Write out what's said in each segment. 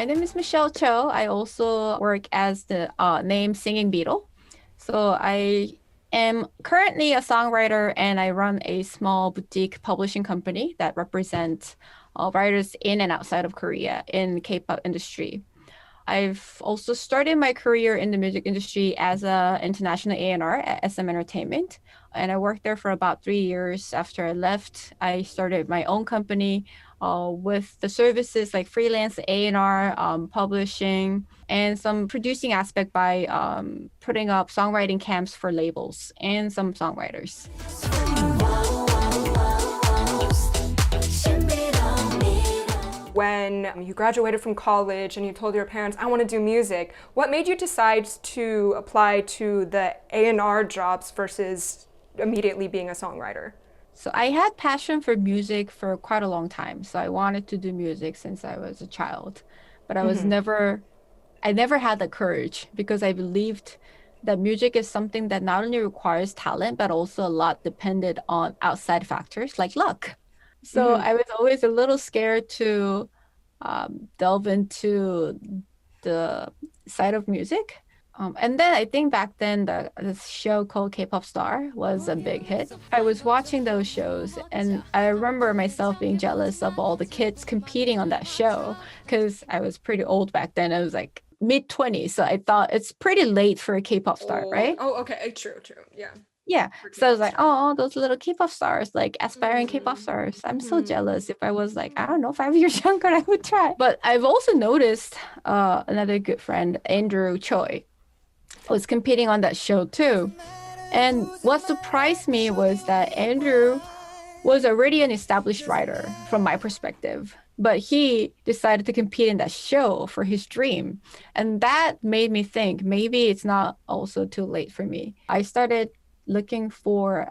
My name is Michelle Cho. I also work as the name Singing Beetle. So I am currently a songwriter and I run a small boutique publishing company that represents writers in and outside of Korea in K-pop industry. I've also started my career in the music industry as a international A&R at SM Entertainment, and I worked there for about 3 years. After I left, I started my own company with the services like freelance A&R, publishing, and some producing aspect by putting up songwriting camps for labels and some songwriters. When you graduated from college and you told your parents, I want to do music, what made you decide to apply to the A&R jobs versus immediately being a songwriter? So I had passion for music for quite a long time. So I wanted to do music since I was a child, but I never had the courage because I believed that music is something that not only requires talent, but also a lot depended on outside factors like luck. So I was always a little scared to delve into the side of music. And then I think back then this show called K-pop Star was a big hit. I was watching those shows and I remember myself being jealous of all the kids competing on that show because I was pretty old back then. I was like mid-20s. So I thought it's pretty late for a K-pop star, right? Oh, okay. True. Yeah. Yeah. So I was like, oh, those little K-pop stars, like aspiring K-pop stars. I'm so jealous. If I was like, I don't know, 5 years younger, I would try. But I've also noticed another good friend, Andrew Choi, was competing on that show too. And what surprised me was that Andrew was already an established writer from my perspective, but he decided to compete in that show for his dream. And that made me think maybe it's not also too late for me. I started looking for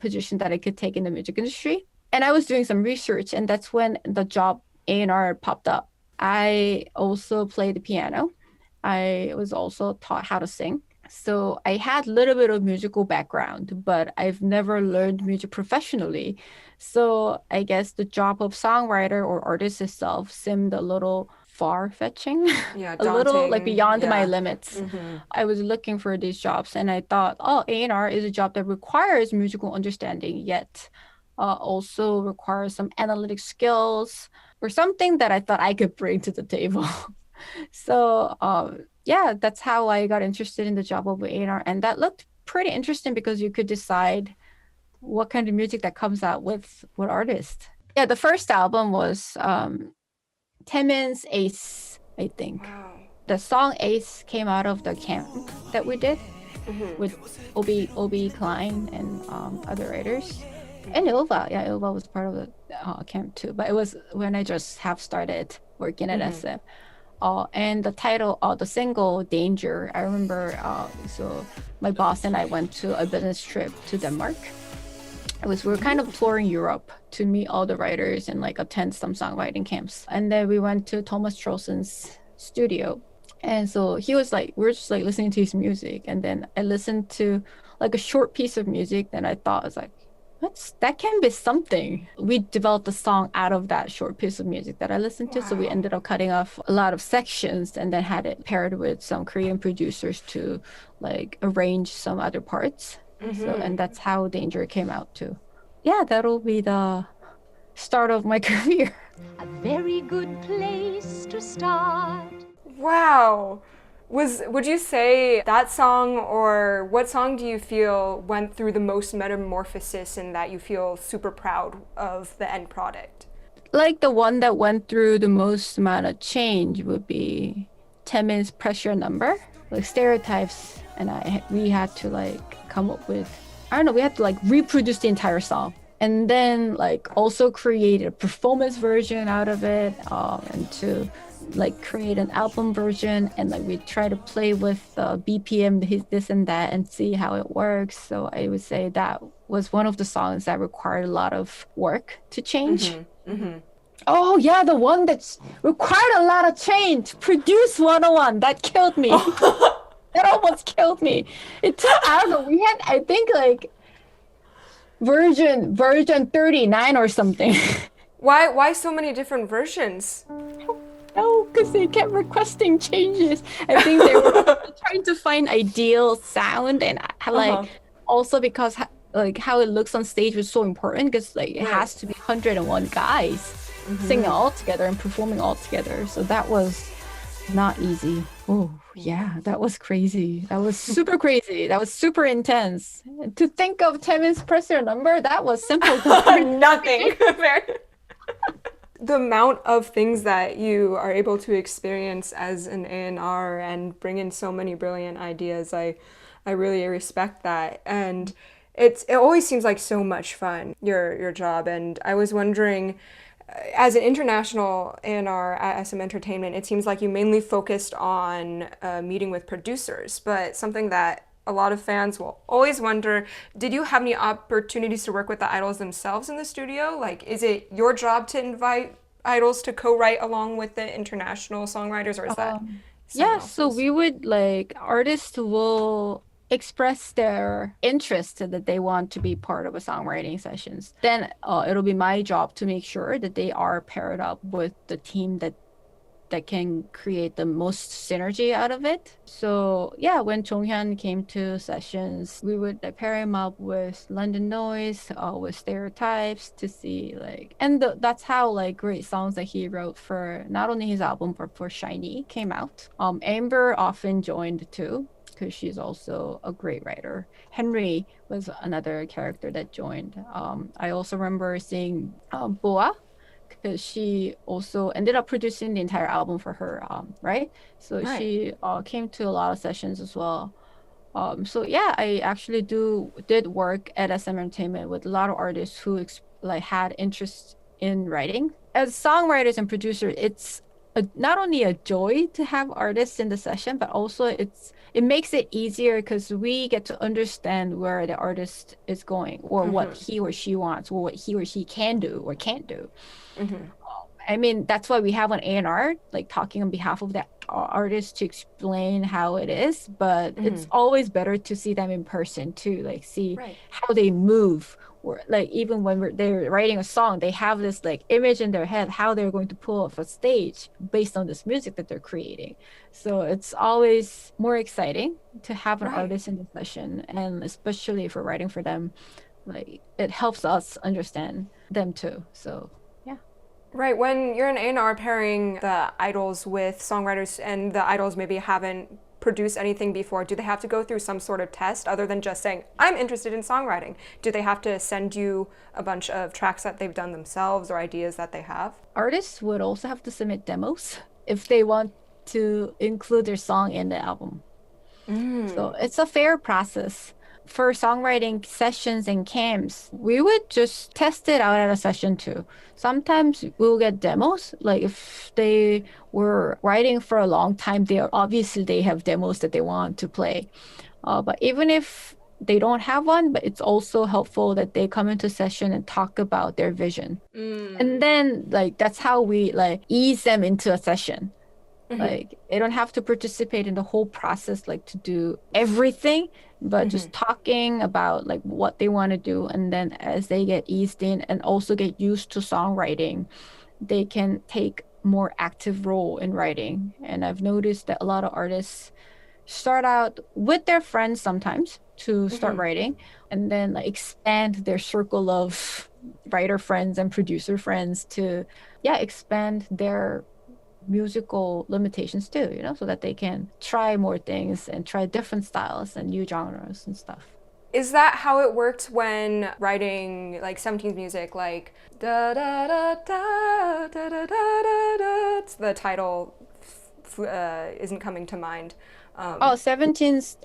position that I could take in the music industry. And I was doing some research, and that's when the job A&R popped up. I also played the piano. I was also taught how to sing. So I had a little bit of musical background, but I've never learned music professionally. So I guess the job of songwriter or artist itself seemed a little far-fetching, Yeah, a little like daunting. beyond my Yeah. limits. I was looking for these jobs and I thought, oh, A&R is a job that requires musical understanding, yet also requires some analytic skills or something that I thought I could bring to the table. So yeah, that's how I got interested in the job of A&R. And that looked pretty interesting because you could decide what kind of music that comes out with what artist. Yeah, the first album was TAEMIN's Ace, I think. Wow. The song Ace came out of the camp that we did with Obi Klein and other writers. And Ilva, yeah, Ilva was part of the camp too. But it was when I just have started working at SM. And the title, the single Danger, I remember, so my boss and I went to a business trip to Denmark. We were kind of touring Europe to meet all the writers and like attend some songwriting camps. And then we went to Thomas Troelsen's studio. And so he was like, we were just like listening to his music. And then I listened to like a short piece of music. Then I thought, I was like, that can be something. We developed a song out of that short piece of music that I listened to. So we ended up cutting off a lot of sections and then had it paired with some Korean producers to like arrange some other parts. So, and that's how Danger came out too. Yeah, that'll be the start of my career. A very good place to start. Wow. Would you say that song, or what song do you feel went through the most metamorphosis and that you feel super proud of the end product? Like the one that went through the most amount of change would be Taemin's Pressure Number. Like stereotypes, and we had to like come up with, I don't know, we had to like reproduce the entire song. And then like also create a performance version out of it, and to like create an album version, and like we try to play with BPM, this and that, and see how it works. So I would say that was one of the songs that required a lot of work to change. Oh yeah, the one that's required a lot of change. Produce 101. That killed me. That almost killed me. It took, I don't know, we had, I think like version 39 or something. Why so many different versions? No, because they kept requesting changes. I think they were also trying to find ideal sound and like Uh-huh. also because like how it looks on stage was so important because like it Right. has to be 101 guys singing all together and performing all together. So that was not easy. Oh, yeah, that was crazy. That was super crazy. That was super intense. To think of Taemin's presser number, that was simple compared to Nothing. The amount of things that you are able to experience as an A&R and bring in so many brilliant ideas, I really respect that. And it always seems like so much fun, your job. And I was wondering, as an international A&R at SM Entertainment, it seems like you mainly focused on meeting with producers, but something that a lot of fans will always wonder, did you have any opportunities to work with the idols themselves in the studio? Like, is it your job to invite idols to co-write along with the international songwriters, or is that Yeah, someone so else's? we would like artists will express their interest that they want to be part of a songwriting sessions. Then it'll be my job to make sure that they are paired up with the team that can create the most synergy out of it. So yeah, when Jonghyun came to sessions, we would pair him up with London Noise, with Stereotypes to see like, and that's how like great songs that he wrote for not only his album but for Shiny came out. Amber often joined too, because she's also a great writer. Henry was another character that joined. I also remember seeing Boa because she also ended up producing the entire album for her, right? So Right. she came to a lot of sessions as well. So yeah, I actually did work at SM Entertainment with a lot of artists who like had interest in writing. As songwriters and producers, it's not only a joy to have artists in the session, but also it makes it easier because we get to understand where the artist is going or what he or she wants or what he or she can do or can't do. I mean, that's why we have an A&R, like talking on behalf of the artist to explain how it is. But it's always better to see them in person too, like see Right. how they move. Or like even when they're writing a song, they have this like image in their head how they're going to pull off a stage based on this music that they're creating. So it's always more exciting to have an Right. artist in the session, and especially if we're writing for them, like it helps us understand them too. So yeah. Right, when you're an A&R pairing the idols with songwriters and the idols maybe haven't produced anything before, do they have to go through some sort of test other than just saying, I'm interested in songwriting? Do they have to send you a bunch of tracks that they've done themselves or ideas that they have? Artists would also have to submit demos if they want to include their song in the album. So it's a fair process. For songwriting sessions and camps, we would just test it out at a session too. Sometimes we'll get demos. Like if they were writing for a long time, they have demos that they want to play. But even if they don't have one, but it's also helpful that they come into session and talk about their vision. And then like that's how we like ease them into a session. Like they don't have to participate in the whole process, like to do everything, but just talking about like what they want to do. And then as they get eased in and also get used to songwriting, they can take more active role in writing. And I've noticed that a lot of artists start out with their friends sometimes to start writing and then like expand their circle of writer friends and producer friends to yeah expand their musical limitations too, so that they can try more things and try different styles and new genres and stuff. Is that how it worked when writing like 17's music, like da da da da da da da da da? The title isn't coming to mind. Oh, 17's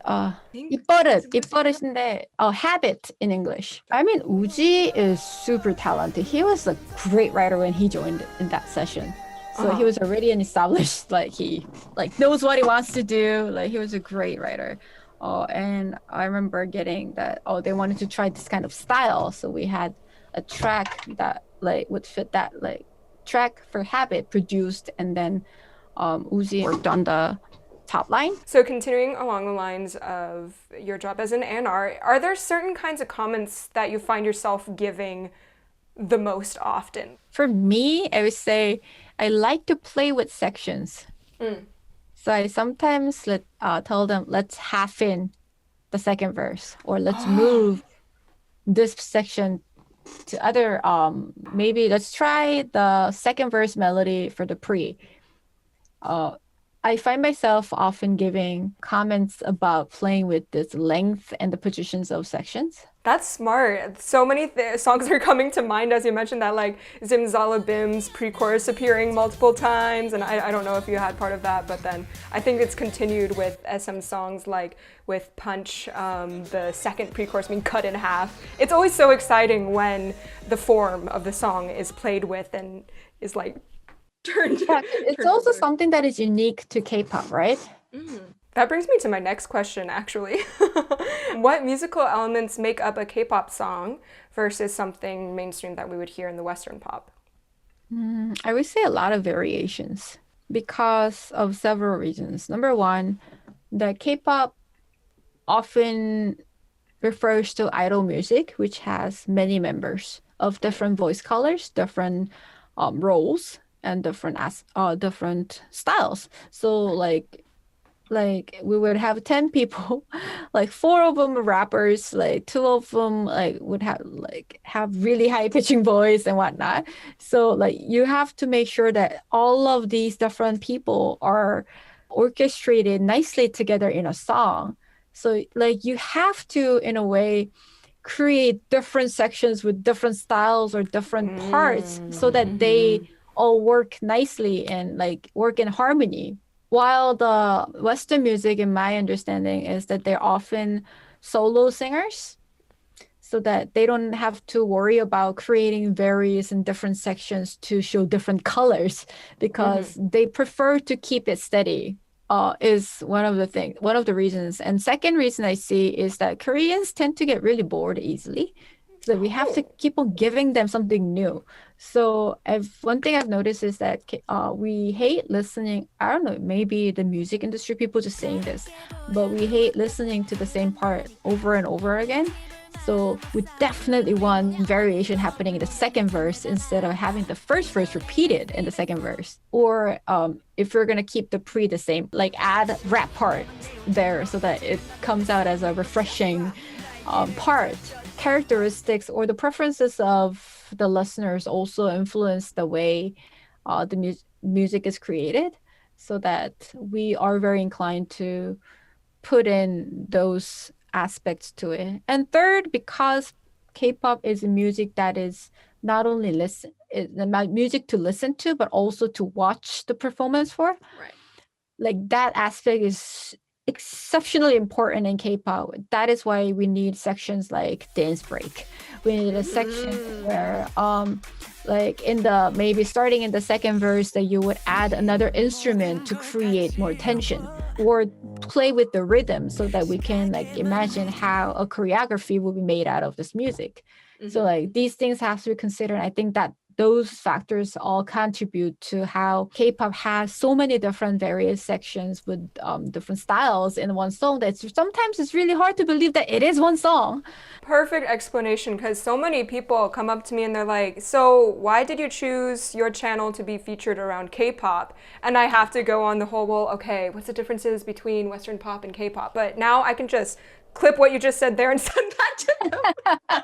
입버릇인데 habit in English. I mean, Uji is super talented. He was a great writer when he joined in that session. So he was already an established, like he like knows what he wants to do. Like he was a great writer. Oh, and I remember getting that, they wanted to try this kind of style. So we had a track that like would fit that like track for habit produced, and then Uzi worked on the top line. So continuing along the lines of your job as an A&R, are there certain kinds of comments that you find yourself giving the most often? For me, I would say I like to play with sections. Mm. So I sometimes tell them, let's half in the second verse, or let's move this section to other maybe let's try the second verse melody for the pre. Uh, I find myself often giving comments about playing with this length and the positions of sections. That's smart. So many songs are coming to mind as you mentioned that, like Zimzalabim's pre-chorus appearing multiple times, and I don't know if you had part of that, but then I think it's continued with SM songs like with Punch, the second pre-chorus being cut in half. It's always so exciting when the form of the song is played with and is like turned. Yeah, it's turned also over. something that is unique to K-pop, right? That brings me to my next question, actually. What musical elements make up a K-pop song versus something mainstream that we would hear in the Western pop? I would say a lot of variations because of several reasons. Number one, the K-pop often refers to idol music, which has many members of different voice colors, different roles, and different styles. So like we would have 10 people, like four of them are rappers, like two of them like would have really high pitching voice and whatnot. So like you have to make sure that all of these different people are orchestrated nicely together in a song. So like you have to, in a way, create different sections with different styles or different parts so that they all work nicely and like work in harmony. While the Western music, in my understanding, is that they're often solo singers so that they don't have to worry about creating various and different sections to show different colors because they prefer to keep it steady. Is one of the reasons. And second reason I see is that Koreans tend to get really bored easily. So we have to keep on giving them something new. So one thing I've noticed is that we hate listening. I don't know, maybe the music industry people just saying this, but we hate listening to the same part over and over again. So we definitely want variation happening in the second verse instead of having the first verse repeated in the second verse. Or if you're gonna keep the pre the same, like add rap part there so that it comes out as a refreshing part. Characteristics or the preferences of the listeners also influence the way the music is created, so that we are very inclined to put in those aspects to it. And third, because K-pop is a music that is not only music to listen to, but also to watch the performance for. Right. Like that aspect is exceptionally important in K-pop. That is why we need sections like dance break. We need a section where like in the maybe starting in the second verse that you would add another instrument to create more tension or play with the rhythm so that we can like imagine how a choreography will be made out of this music. So like these things have to be considered. I think that those factors all contribute to how K-pop has so many different various sections with different styles in one song that sometimes it's really hard to believe that it is one song. Perfect explanation, because so many people come up to me and they're like, so why did you choose your channel to be featured around K-pop? And I have to go on the whole, well, okay, what's the differences between Western pop and K-pop? But now I can just clip what you just said there and send that to them.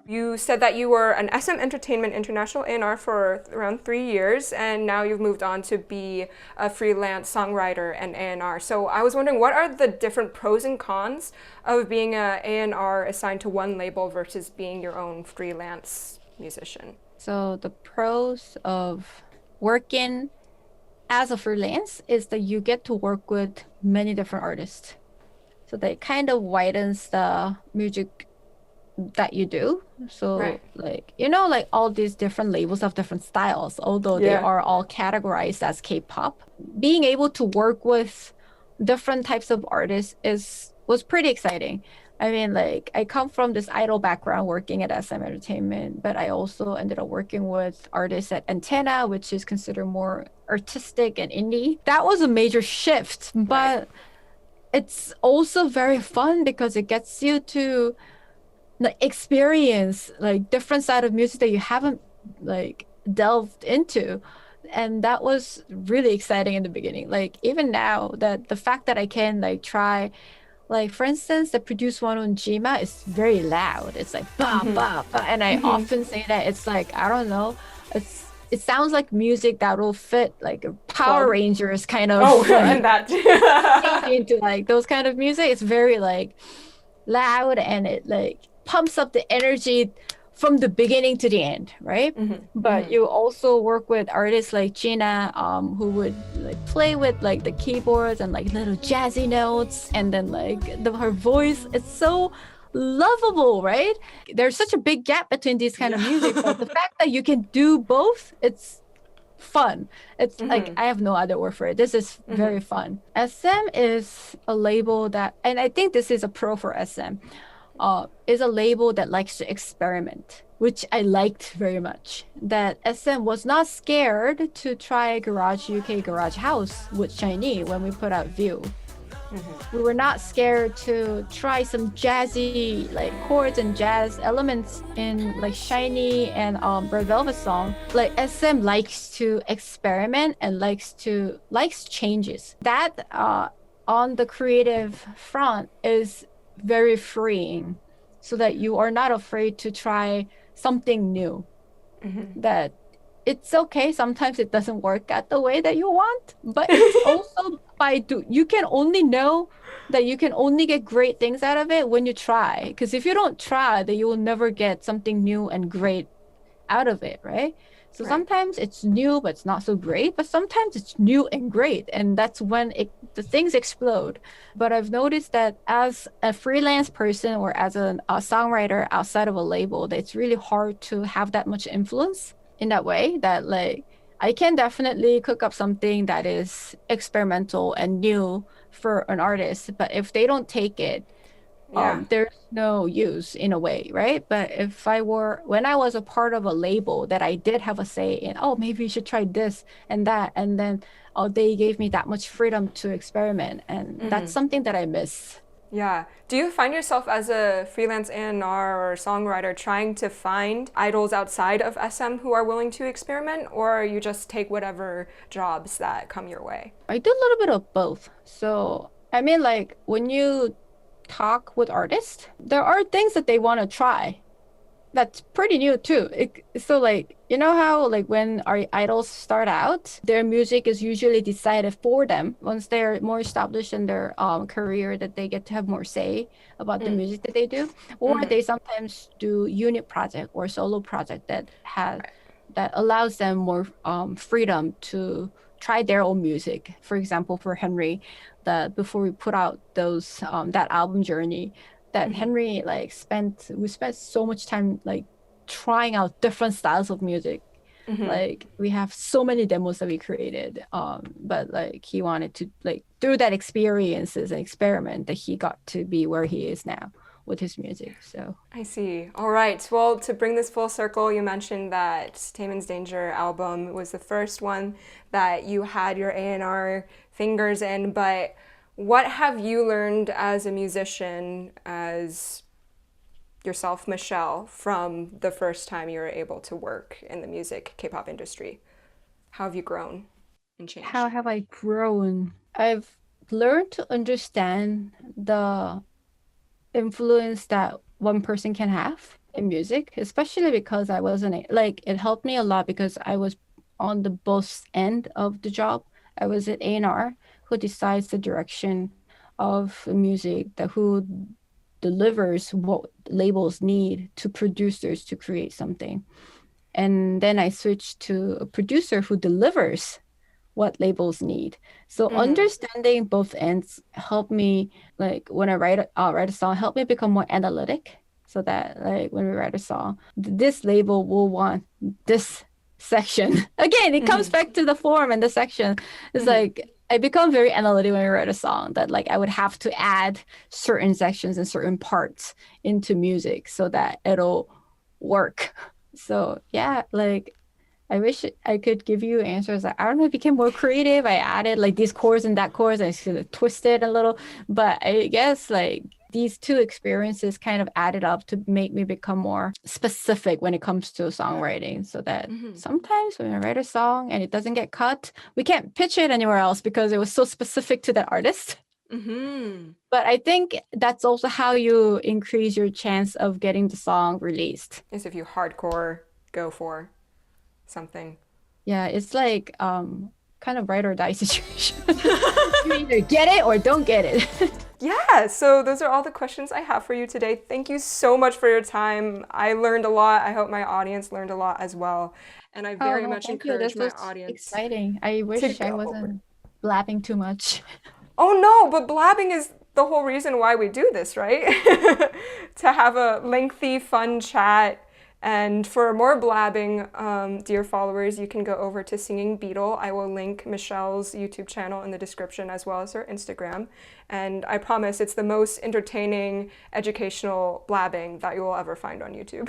You said that you were an SM Entertainment International A&R for around 3 years, and now you've moved on to be a freelance songwriter and A&R. So I was wondering, what are the different pros and cons of being a A&R assigned to one label versus being your own freelance musician? So the pros of working as a freelance is that you get to work with many different artists. So that kind of widens the music that you do. So Right. like, like all these different labels of different styles, although they Yeah. are all categorized as K-pop, being able to work with different types of artists was pretty exciting. I mean, like I come from this idol background working at SM Entertainment, but I also ended up working with artists at Antenna, which is considered more artistic and indie. That was a major shift, but it's also very fun because it gets you to like experience like different side of music that you haven't like delved into. And that was really exciting in the beginning. Like even now, that the fact that I can like try, like for instance, the produce one on Jima is very loud. It's like ba ba ba, and I often say that it's like, I don't know, it sounds like music that will fit like a Power Club. Rangers kind Oh, of and like that. into like those kind of music. It's very like loud, and it like pumps up the energy from the beginning to the end, right? But you also work with artists like Jin Ah, who would like play with like the keyboards and like little jazzy notes, and then like her voice, it's so lovable, right? There's such a big gap between these kind of music, but the fact that you can do both, it's fun. It's like I have no other word for it. This is very fun. SM is a label that, and I think this is a pro for SM, is a label that likes to experiment, which I liked very much. That SM was not scared to try Garage UK Garage House with Shiny when we put out View. We were not scared to try some jazzy like chords and jazz elements in like Shiny and Red Velvet Song. Like SM likes to experiment and likes changes. That on the creative front is very freeing, so that you are not afraid to try something new. That it's okay, sometimes it doesn't work out the way that you want, but it's also you can only know that you can only get great things out of it when you try, because if you don't try, then you will never get something new and great out of it, right? So Right. sometimes it's new but it's not so great, but sometimes it's new and great, and that's when the things explode. But I've noticed that as a freelance person or as a songwriter outside of a label, that it's really hard to have that much influence in that way. That like I can definitely cook up something that is experimental and new for an artist, but if they don't take it, Yeah. there's no use in a way, right? But when I was a part of a label that I did have a say in, oh, maybe you should try this and that, and then they gave me that much freedom to experiment, and that's something that I miss. Yeah. Do you find yourself as a freelance A&R or songwriter trying to find idols outside of SM who are willing to experiment, or you just take whatever jobs that come your way? I do a little bit of both. So, I mean, like when you talk with artists, there are things that they want to try. That's pretty new too. So like, you know how like when our idols start out, their music is usually decided for them. Once they're more established in their career, that they get to have more say about the music that they do. Or they sometimes do unit project or solo project that allows them more freedom to try their own music. For example, for Henry, that before we put out those that album Journey, that Henry like we spent so much time like trying out different styles of music. Like we have so many demos that we created, but like he wanted to like through that experiences and experiment that he got to be where he is now with his music. So I see. All right. Well, to bring this full circle, you mentioned that Taemin's Danger album was the first one that you had your A&R fingers in, but what have you learned as a musician, as yourself, Michelle, from the first time you were able to work in the music K-pop industry? How have you grown and changed? how have I grown? I've learned to understand the influence that one person can have in music, especially because I wasn't like it helped me a lot because I was on the both end of the job. I was at A&R who decides the direction of music, that who delivers what labels need to producers to create something. And then I switched to a producer who delivers what labels need. So understanding both ends helped me, like when I write a song, help me become more analytic. So that like when we write a song, this label will want this section. Again, it comes back to the form and the section. It's like I become very analytic when I write a song, that like I would have to add certain sections and certain parts into music so that it'll work. So yeah, like I wish I could give you answers. Like, I don't know, it became more creative. I added like these chords and that chords. I sort of twisted a little, but I guess like these two experiences kind of added up to make me become more specific when it comes to songwriting, so that sometimes when I write a song and it doesn't get cut, we can't pitch it anywhere else because it was so specific to that artist. But I think that's also how you increase your chance of getting the song released. Is if you hardcore go for something. Yeah, it's like kind of ride or die situation. You either get it or don't get it. Yeah, so those are all the questions I have for you today. Thank you so much for your time. I learned a lot. I hope my audience learned a lot as well. And I very much Thank you. encourage This my was audience. exciting. I wish I go wasn't blabbing too much. Oh no, but blabbing is the whole reason why we do this, right? To have a lengthy, fun chat. And for more blabbing, dear followers, you can go over to Singing Beetle. I will link Michelle's YouTube channel in the description as well as her Instagram. And I promise it's the most entertaining, educational blabbing that you will ever find on YouTube.